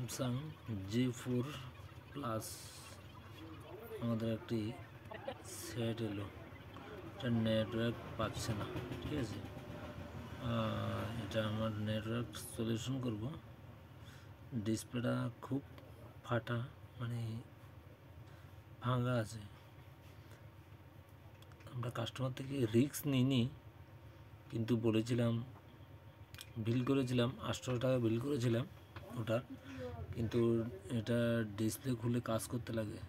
Samsung J4 plus আমাদের একটি set এলো, এটা নেটওয়ার্ক পাচ্ছে না। ঠিক আছে, এটা আমার নেটওয়ার্ক সলিউশন করব। ডিসপ্লেটা খুব ফাটা, মানে ভাঙা আছে। আমরা কাস্টমার থেকে রিস্ক নিইনি, কিন্তু বলেছিলাম, বিল করেছিলাম 800 টাকা বিল করেছিলাম ওটার, কিন্তু এটা ডিসপ্লে খুলে কাজ করতে লাগে।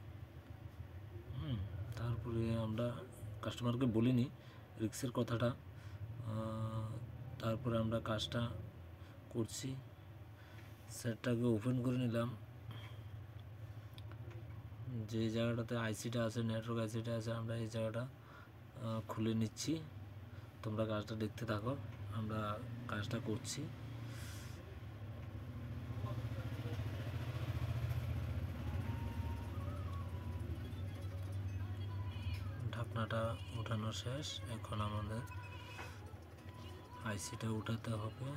তারপরে আমরা কাস্টমারকে বলিনি রিস্কের কথাটা, তারপরে আমরা কাজটা করছি। সেটটাকে ওপেন করে নিলাম, যে জায়গাটাতে আইসিটা আছে, নেটওয়ার্ক আইসিটা আছে, আমরা এই জায়গাটা খুলে নিচ্ছি। তোমরা কাজটা দেখতে থাকো, আমরা কাজটা করছি। ঢাকনাটা উঠানো শেষ, এখন আমাদের আইসিটা উঠাতে হবে।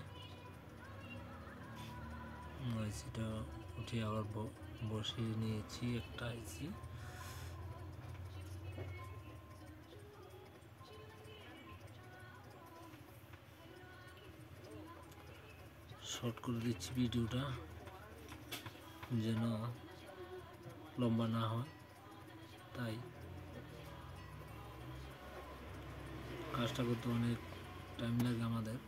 আইসিটা উঠিয়ে আবার বসিয়ে নিয়েছি একটা আইসি। শর্ট করে দিচ্ছি ভিডিওটা, যেন লম্বা না হয়, তাই কাজটা করতে অনেক টাইম লাগে আমাদের।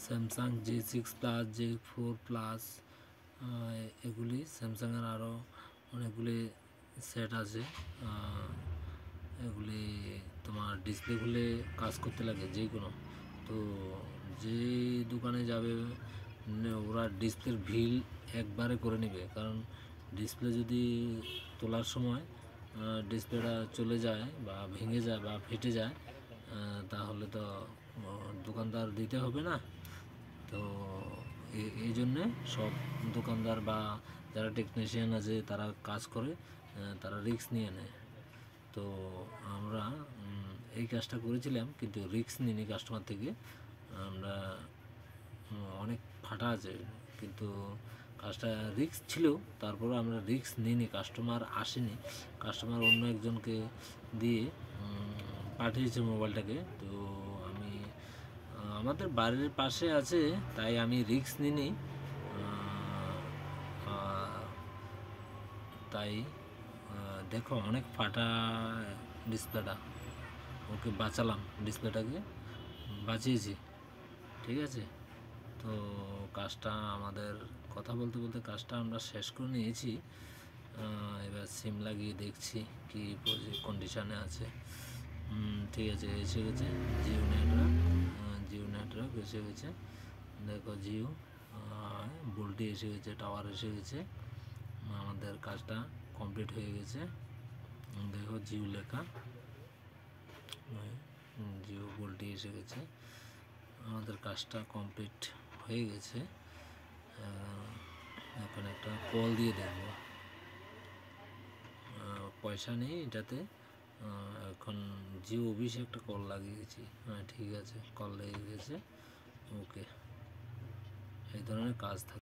Samsung J6 plus, J4 plus, এগুলি স্যামসাংয়ের আরও অনেকগুলি সেট আছে। এগুলি তোমার ডিসপ্লে খুলে কাজ করতে লাগে যে কোনো। তো যে দোকানে যাবে ওরা ডিসপ্লের ভিল একবারে করে নেবে, কারণ ডিসপ্লে যদি তোলার সময় ডিসপ্লেটা চলে যায় বা ভেঙে যায় বা ফেটে যায়, তাহলে তো দোকানদার দিতে হবে না। তো এই জন্যে সব দোকানদার বা যারা টেকনিশিয়ান আছে তারা কাজ করে, তারা রিস্ক নিয়ে নেয়। তো আমরা এই কাজটা করেছিলাম, কিন্তু রিস্ক নিইনি কাস্টমার থেকে। আমরা অনেক ফাটা আছে, কিন্তু কাজটা রিস্ক ছিল, তারপরে আমরা রিস্ক নিইনি। কাস্টমার আসেনি, কাস্টমার অন্য একজনকে দিয়ে পাঠিয়েছে মোবাইলটাকে। তো আমি আমাদের বাড়ির পাশে আছে, তাই আমি রিস্ক নিইনি। তাই দেখো অনেক ফাটা ডিসপ্লেটা, ওকে বাঁচালাম, ডিসপ্লেটাকে বাঁচিয়েছি। ঠিক আছে, তো কাজটা আমাদের কথা বলতে বলতে কাজটা আমরা শেষ করে নিয়েছি। এবার সিম লাগিয়ে দেখছি কি কন্ডিশানে আছে। ঠিক আছে, এসে গেছে জিও নেটওয়ার্ক, জিও নেটওয়ার্ক এসে গেছে। দেখো জিও ভোল্টি এসে গেছে, টাওয়ার এসে গেছে, আমাদের কাজটা কমপ্লিট হয়ে গেছে। দেখো জিও লেখা, জিও ভোল্টি এসে গেছে, আমাদের কাজটা কমপ্লিট হয়ে গেছে। এখন একটা কল দিয়ে দেখব, পয়সা নেই এটাতে। এখন জিও অফিসে একটা কল লাগিয়েছি। হ্যাঁ ঠিক আছে, কল লেগে গেছে। ওকে, এই ধরনের কাজ থাকে।